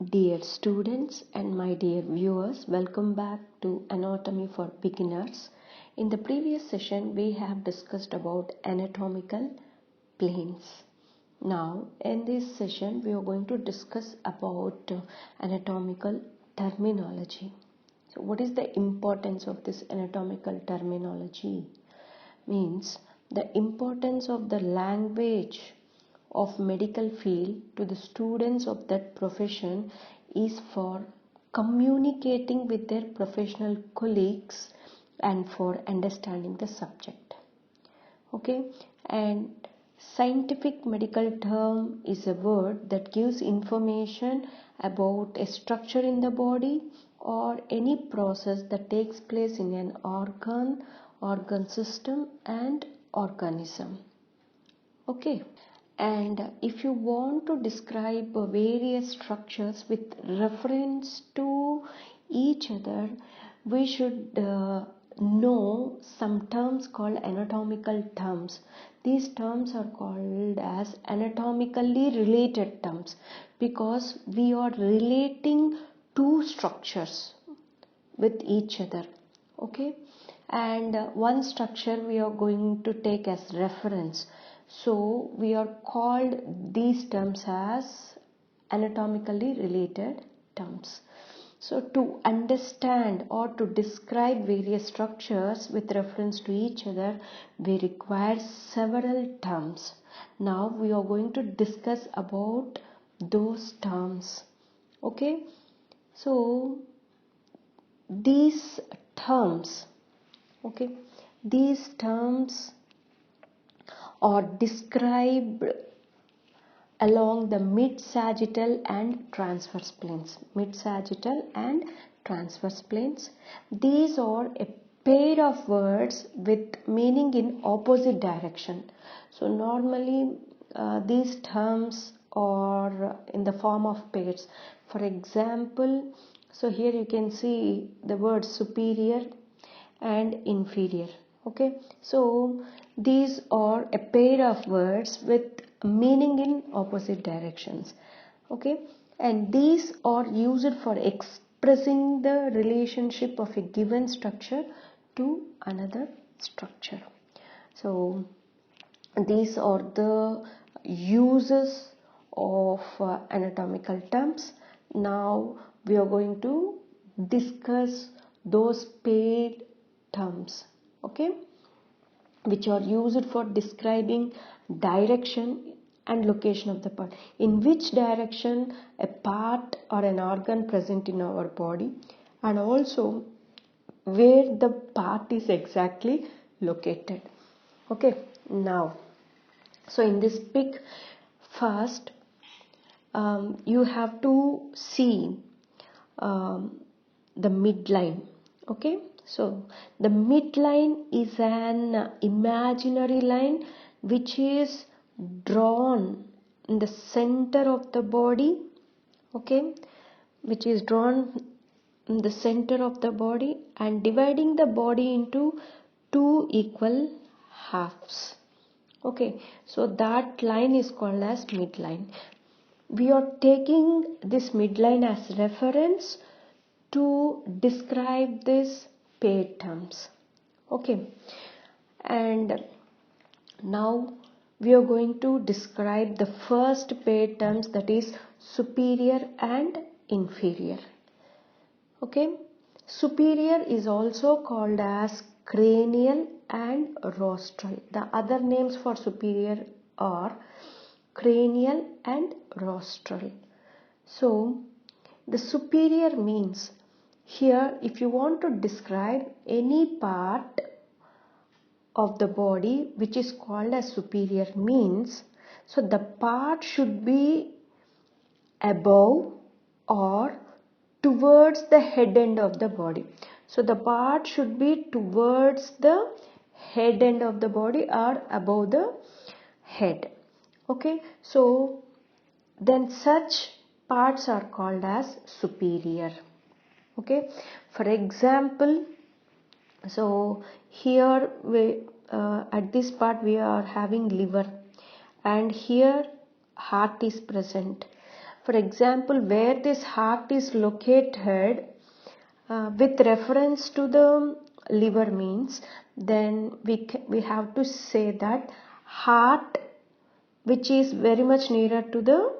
Dear students and my dear viewers, welcome back to Anatomy for Beginners. In the previous session, we have discussed about anatomical planes. Now, in this session, we are going to discuss about anatomical terminology. So, what is the importance of this anatomical terminology? Means the importance of the language of medical field to the students of that profession is for communicating with their professional colleagues and for understanding the subject. Okay, and scientific medical term is a word that gives information about a structure in the body or any process that takes place in an organ system and organism. Okay, and if you want to describe various structures with reference to each other, we should know some terms called anatomical terms. These terms are called as anatomically related terms because we are relating two structures with each other. Okay, and one structure we are going to take as reference. So we are called these terms as anatomically related terms. So to understand or to describe various structures with reference to each other, we require several terms. Now we are going to discuss about those terms. Okay, so these terms are described along the mid-sagittal and transverse planes. These are a pair of words with meaning in opposite direction. So normally these terms are in the form of pairs. For example, so here you can see the word superior and inferior. Okay, so these are a pair of words with meaning in opposite directions. Okay, and these are used for expressing the relationship of a given structure to another structure. So these are the uses of anatomical terms. Now we are going to discuss those paired terms, okay, which are used for describing direction and location of the part. In which direction a part or an organ present in our body, and also where the part is exactly located. Okay, now, so in this pic, first you have to see the midline. Okay, so the midline is an imaginary line which is drawn in the center of the body. Okay, which is drawn in the center of the body and dividing the body into two equal halves. Okay, so that line is called as midline. We are taking this midline as reference to describe this paired terms. Okay, and now we are going to describe the first paired terms, that is superior and inferior. Okay, superior is also called as cranial and rostral. The other names for superior are cranial and rostral. So the superior means, here if you want to describe any part of the body which is called as superior, means so the part should be above or towards the head end of the body. So the part should be towards the head end of the body or above the head. Okay, so then such parts are called as superior. Okay, for example, so here we at this part we are having liver, and here heart is present. For For example, where this heart is located with reference to the liver means, then we have to say that heart which is very much nearer to the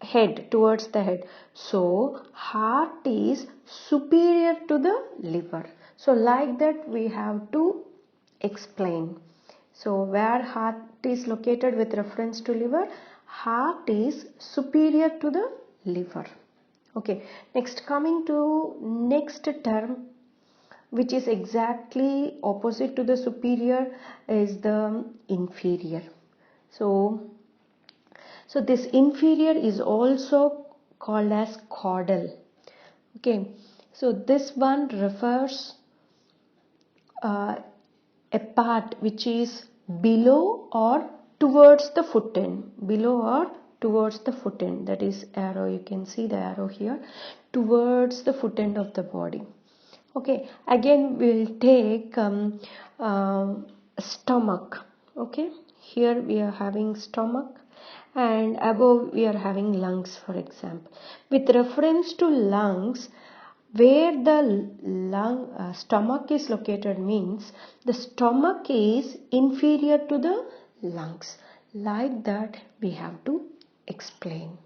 head, towards the head. So heart is superior to the liver. So like that we have to explain. So where heart is located with reference to liver, heart is superior to the liver. Okay, next coming to next term which is exactly opposite to the superior is the inferior. So this inferior is also called as caudal. Okay, so this one refers a part which is below or towards the foot end, below or towards the foot end, that is arrow, you can see the arrow here, towards the foot end of the body. Okay, again we'll take stomach. Okay, here we are having stomach and above we are having lungs, for example. With reference to lungs, where the stomach is located means the stomach is inferior to the lungs. Like that we have to explain.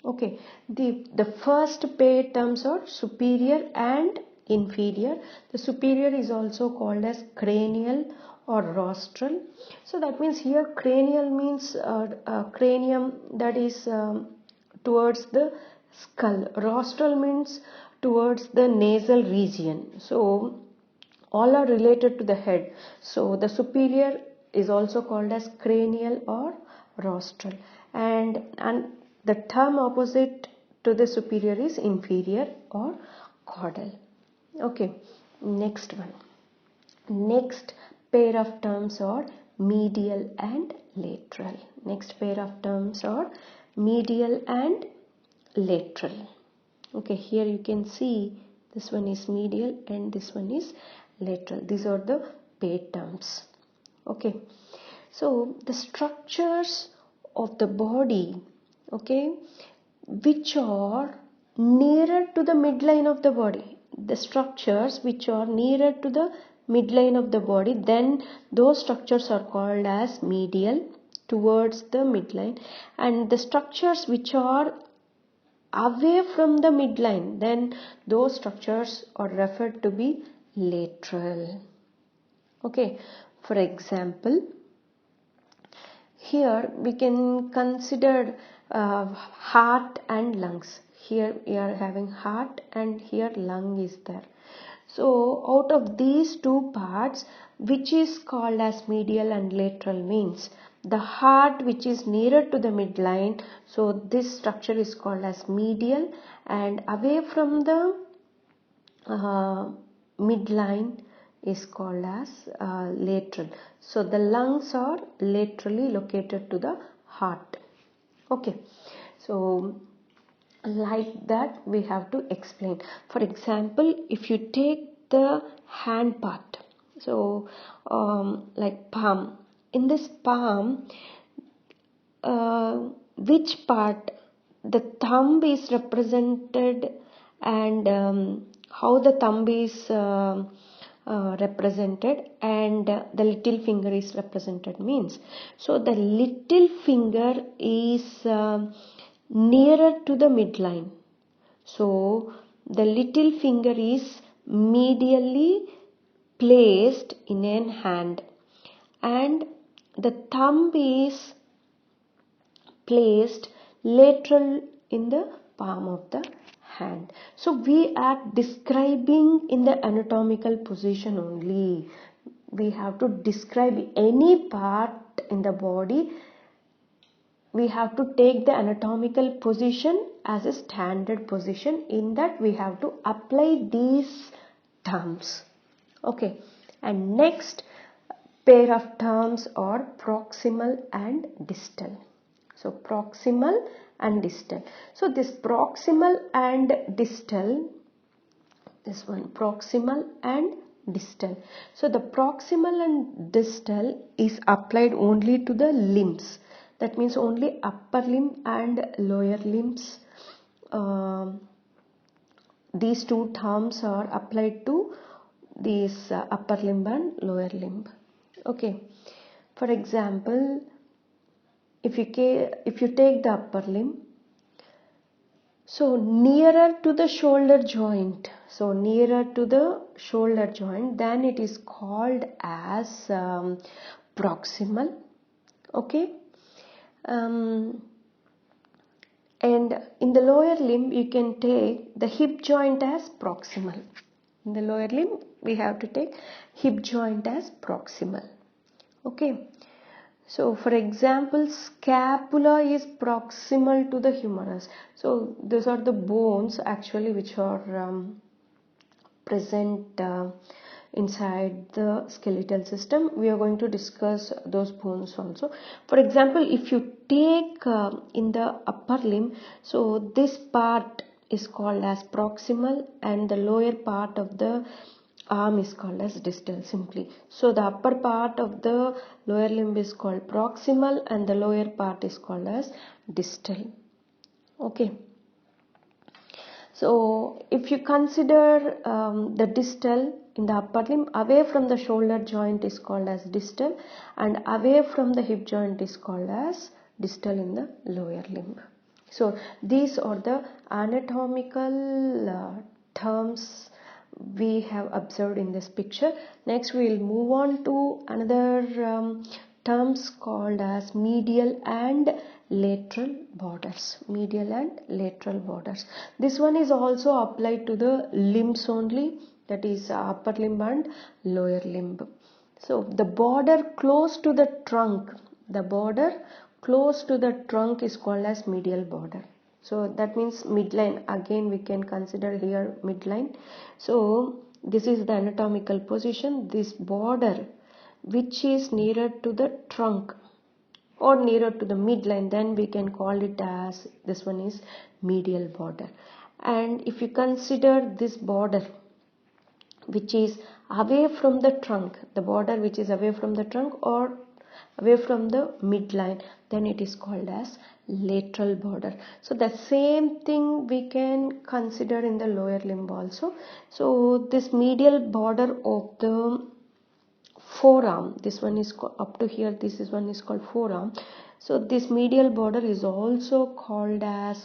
Okay, the first pair terms are superior and inferior. The superior is also called as cranial or rostral. So that means here cranial means cranium, that is towards the skull. Rostral means towards the nasal region. So all are related to the head. So the superior is also called as cranial or rostral, and the term opposite to the superior is inferior or caudal. Okay, next one. Next pair of terms are medial and lateral. Next pair of terms are medial and lateral. Okay, here you can see this one is medial and this one is lateral. These are the pair terms. Okay, so the structures of the body, okay, which are nearer to the midline of the body, the structures which are nearer to the midline of the body, then those structures are called as medial, towards the midline, and the structures which are away from the midline, then those structures are referred to be lateral. Okay, for example, here we can consider heart and lungs. Here we are having heart and here lung is there. So out of these two parts, which is called as medial and lateral means the heart which is nearer to the midline, so this structure is called as medial, and away from the midline is called as lateral. So the lungs are laterally located to the heart. Okay, so like that we have to explain. For example, if you take the hand part, so like palm, in this palm, which part the thumb is represented, and how the thumb is represented and the little finger is represented means, so the little finger is nearer to the midline, so the little finger is medially placed in an hand and the thumb is placed lateral in the palm of the hand. So we are describing in the anatomical position only. We have to describe any part in the body. We have to take the anatomical position as a standard position. In that we have to apply these terms. Okay, and next pair of terms are proximal and distal. So proximal and distal. So this proximal and distal, this one proximal and distal. So the proximal and distal is applied only to the limbs. that means only upper limb and lower limbs. These two terms are applied to these upper limb and lower limb. Okay, for example, if you take the upper limb, so nearer to the shoulder joint, then it is called as proximal. Okay, and in the lower limb you can take the hip joint as proximal. In the lower limb we have to take hip joint as proximal. Okay, so for example, scapula is proximal to the humerus. So these are the bones actually which are present inside the skeletal system. We are going to discuss those bones also. For example, if you take in the upper limb, so this part is called as proximal and the lower part of the arm is called as distal simply. So the upper part of the lower limb is called proximal and the lower part is called as distal. Okay. So if you consider the distal in the upper limb, away from the shoulder joint is called as distal and away from the hip joint is called as distal in the lower limb. So these are the anatomical terms we have observed in this picture. Next we will move on to another terms called as medial and lateral borders. Medial and lateral borders. This one is also applied to the limbs only, that is upper limb and lower limb. So the border close to the trunk, is called as medial border. So that means midline, again we can consider here midline. So this is the anatomical position. This border which is nearer to the trunk or nearer to the midline, then we can call it as, this one is medial border. And if you consider this border which is away from the trunk, the border which is away from the trunk or away from the midline, then it is called as lateral border. So the same thing we can consider in the lower limb also. So this medial border of the forearm, this one is up to here, this is one is called forearm. So this medial border is also called as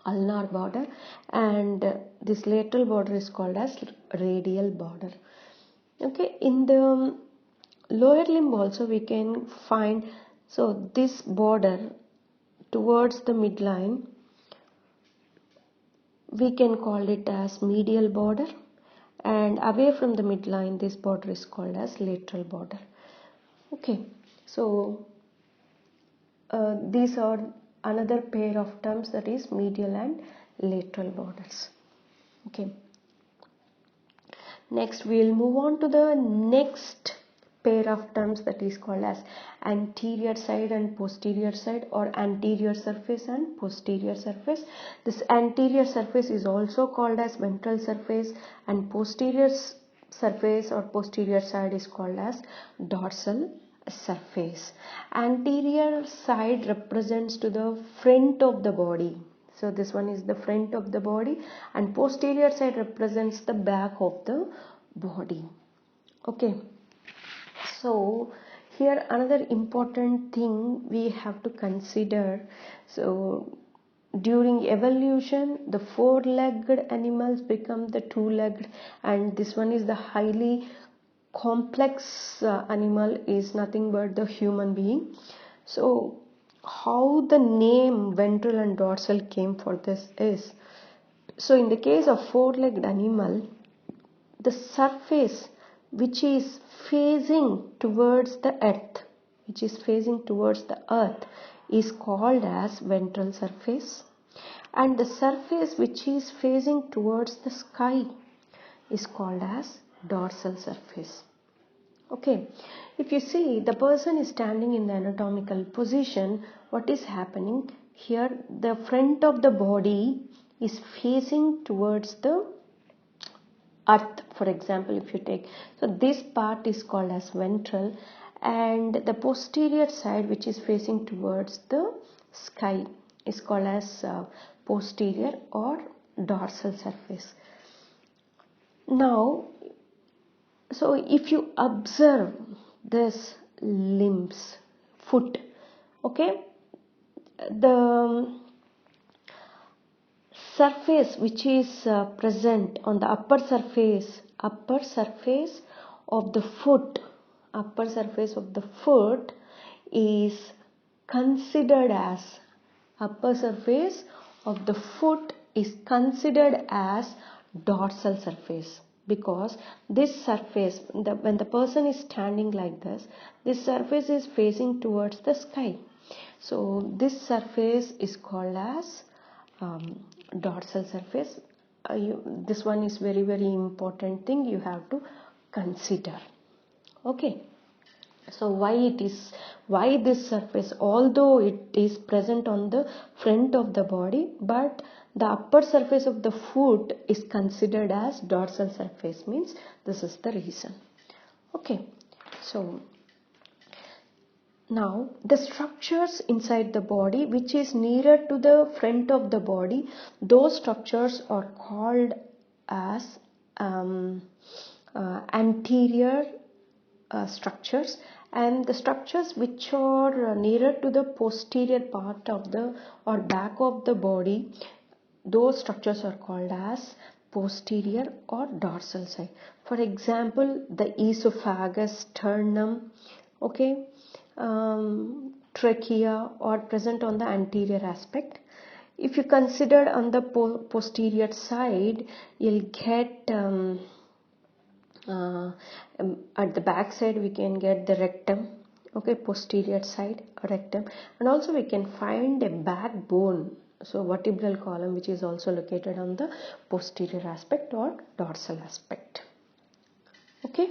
ulnar border and this lateral border is called as radial border. Okay, in the lower limb also we can find, so this border towards the midline we can call it as medial border and away from the midline this border is called as lateral border. Okay, so these are another pair of terms, that is medial and lateral borders. Okay, next we will move on to the next pair of terms, that is called as anterior side and posterior side, or anterior surface and posterior surface. This anterior surface is also called as ventral surface and posterior surface or posterior side is called as dorsal surface. Anterior side represents to the front of the body. So this one is the front of the body and posterior side represents the back of the body. Okay. So here another important thing we have to consider. So during evolution the four-legged animals become the two-legged and this one is the highly complex animal is nothing but the human being. So how the name ventral and dorsal came for this is, so in the case of four-legged animal, the surface which is facing towards the earth, is called as ventral surface and the surface which is facing towards the sky is called as dorsal surface. Okay, if you see the person is standing in the anatomical position, what is happening here? The front of the body is facing towards the earth. For example, if you take, so this part is called as ventral and the posterior side, which is facing towards the sky, is called as posterior or dorsal surface. Now, so if you observe this limbs, foot, okay, the surface which is present on the upper surface of the foot, is considered as upper surface of the foot is considered as dorsal surface, because this surface, when the person is standing like this surface is facing towards the sky. So this surface is called as dorsal surface. This one is very important thing you have to consider. Okay. So why this surface, although it is present on the front of the body, but the upper surface of the foot is considered as dorsal surface, means this is the reason. Okay. So now the structures inside the body which is nearer to the front of the body, those structures are called as anterior structures, and the structures which are nearer to the posterior part of the or back of the body, those structures are called as posterior or dorsal side. For example, the esophagus, sternum, okay, trachea are present on the anterior aspect. If you consider on the posterior side, you'll get at the back side we can get the rectum, okay, posterior side rectum, and also we can find a backbone, so vertebral column, which is also located on the posterior aspect or dorsal aspect. Okay,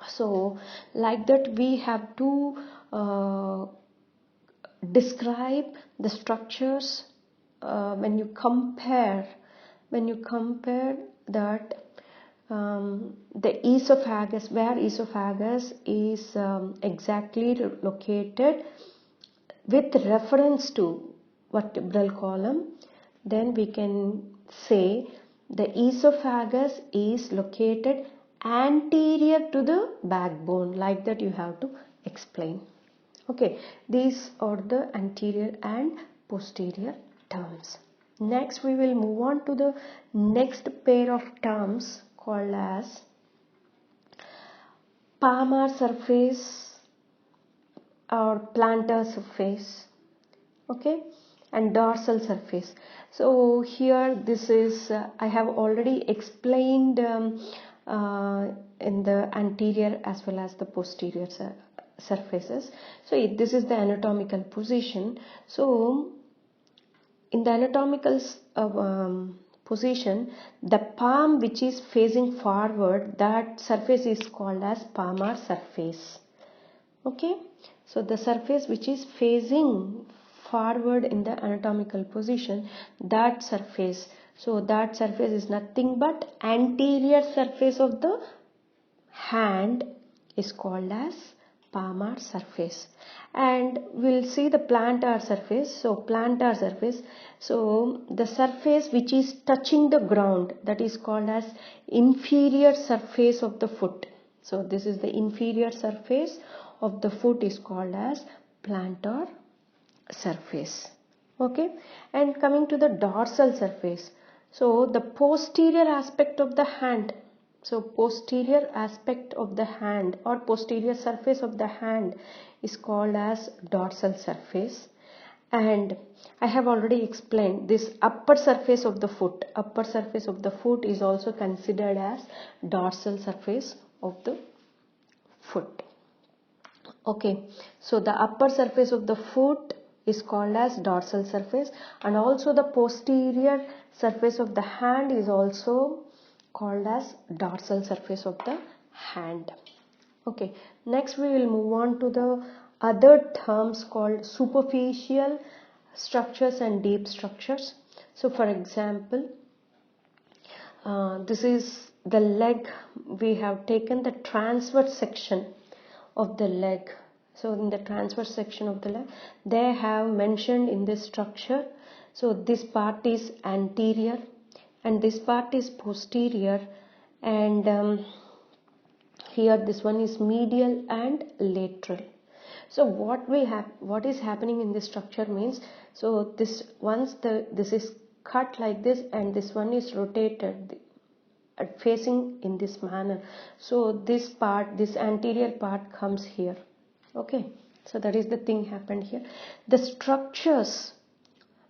so like that we have to describe the structures when you compare that the esophagus, where esophagus is exactly located with reference to vertebral column, then we can say the esophagus is located anterior to the backbone. Like that you have to explain. Okay, these are the anterior and posterior terms. Next we will move on to the next pair of terms called as palmar surface or plantar surface, okay, and dorsal surface. So here this is I have already explained in the anterior as well as the posterior surfaces. So this is the anatomical position. So in the anatomical position, the palm which is facing forward, that surface is called as palmar surface. Okay, so the surface which is facing forward in the anatomical position, that surface, so that surface is nothing but anterior surface of the hand is called as palmar surface. And we'll see the plantar surface. So plantar surface, so the surface which is touching the ground, that is called as inferior surface of the foot. So this is the inferior surface of the foot is called as plantar surface. Okay, and coming to the dorsal surface, so the posterior aspect of the hand, so posterior aspect of the hand or posterior surface of the hand is called as dorsal surface. And I have already explained this upper surface of the foot. Upper surface of the foot is also considered as dorsal surface of the foot. Okay, so the upper surface of the foot is called as dorsal surface, and also the posterior surface of the hand is also called as dorsal surface of the hand. Okay, next we will move on to the other terms called superficial structures and deep structures. So for example, this is the leg. We have taken the transverse section of the leg. So in the transverse section of the leg, they have mentioned in this structure. So this part is anterior and this part is posterior, and here this one is medial and lateral. So what is happening in this structure means, so this this is cut like this and this one is rotated facing in this manner. So this anterior part comes here. Okay, so that is the thing happened here. The structures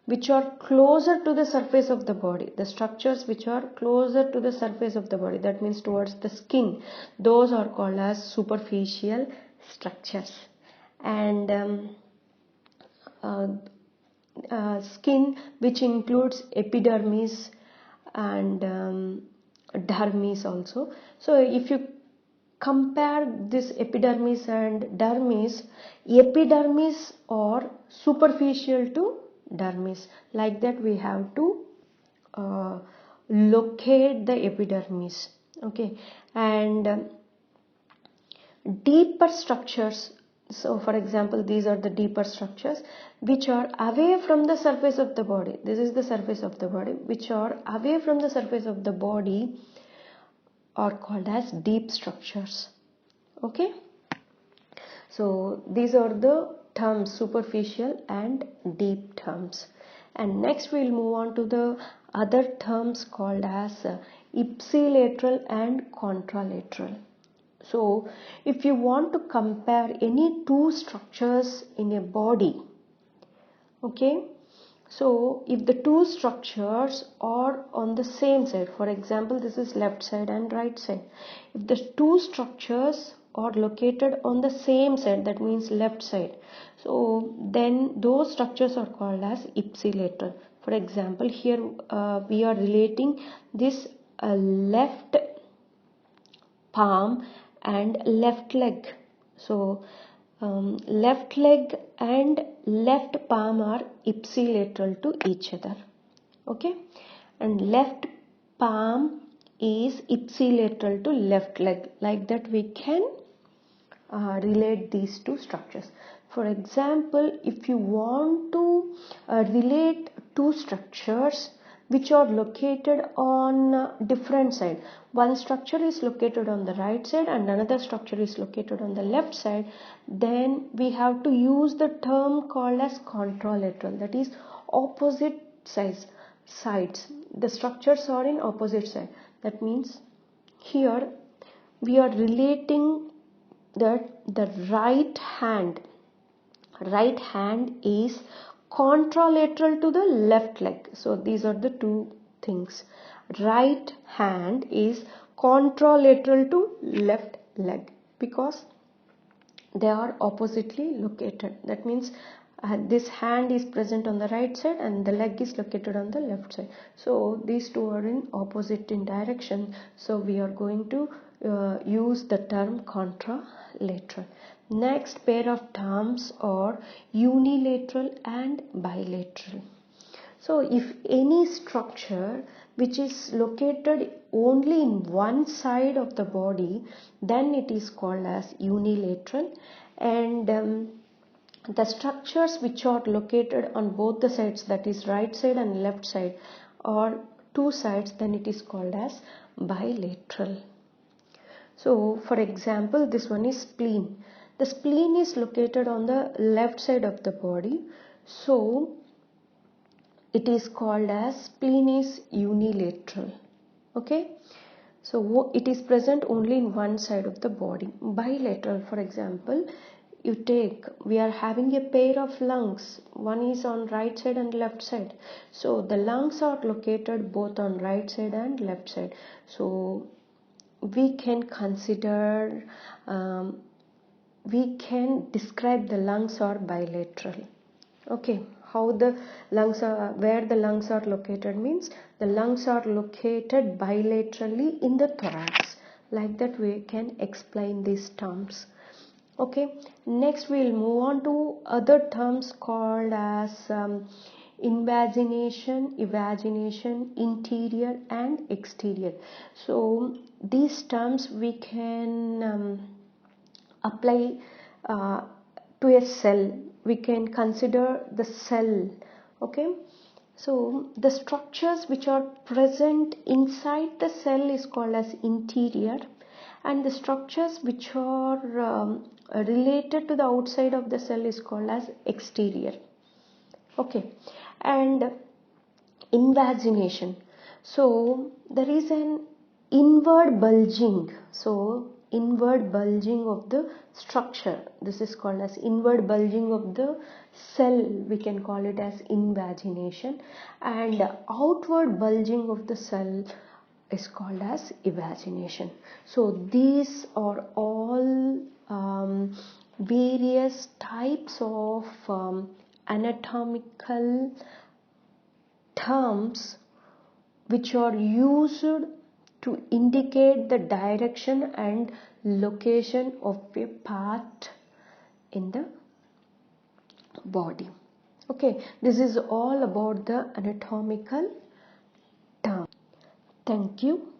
which are closer to the surface of the body, that means towards the skin, those are called as superficial structures. And skin, which includes epidermis and dermis also. So if you compare this epidermis and dermis, epidermis are superficial to dermis. Like that we have to locate the epidermis. Okay, and deeper structures. So for example, these are the deeper structures which are away from the surface of the body. This is the surface of the body, which are away from the surface of the body, are called as deep structures. Okay, so these are the terms, superficial and deep terms. And next we will move on to the other terms called as ipsilateral and contralateral. So if you want to compare any two structures in a body, okay, so if the two structures are on the same side, for example this is left side and right side, if the two structures are located on the same side, that means left side, so then those structures are called as ipsilateral. For example, here we are relating this left palm and left leg. So left leg and left palm are ipsilateral to each other. Okay, and left palm is ipsilateral to left leg. Like that we can relate these two structures. For example, if you want to relate two structures which are located on different side, one structure is located on the right side and another structure is located on the left side, then we have to use the term called as contralateral, that is opposite sides. The structures are in opposite side. That means here we are relating that the right hand is contralateral to the left leg. So these are the two things. Right hand is contralateral to left leg because they are oppositely located. That means this hand is present on the right side and the leg is located on the left side. So these two are in opposite in direction. So we are going to use the term contralateral. Next pair of terms are unilateral and bilateral. So if any structure which is located only in one side of the body, then it is called as unilateral, and the structures which are located on both the sides, that is right side and left side, or two sides, then it is called as bilateral. So for example, this one is spleen. The spleen is located on the left side of the body, so it is called as spleen is unilateral. Okay, so it is present only in one side of the body. Bilateral, for example, we are having a pair of lungs, one is on right side and left side, so the lungs are located both on right side and left side, so we can consider we can describe the lungs are bilateral. Okay, how the lungs are, where the lungs are located means the lungs are located bilaterally in the thorax. Like that we can explain these terms. Okay, next we will move on to other terms called as invagination, evagination, interior and exterior. So these terms we can apply to a cell, we can consider the cell. Okay, so the structures which are present inside the cell is called as interior, and the structures which are related to the outside of the cell is called as exterior. Okay, and invagination. So there is an inward bulging. So inward bulging of the structure. This is called as inward bulging of the cell. We can call it as invagination. And outward bulging of the cell is called as evagination. So these are all various types of anatomical terms which are used to indicate the direction and location of a part in the body. Okay, this is all about the anatomical term. Thank you.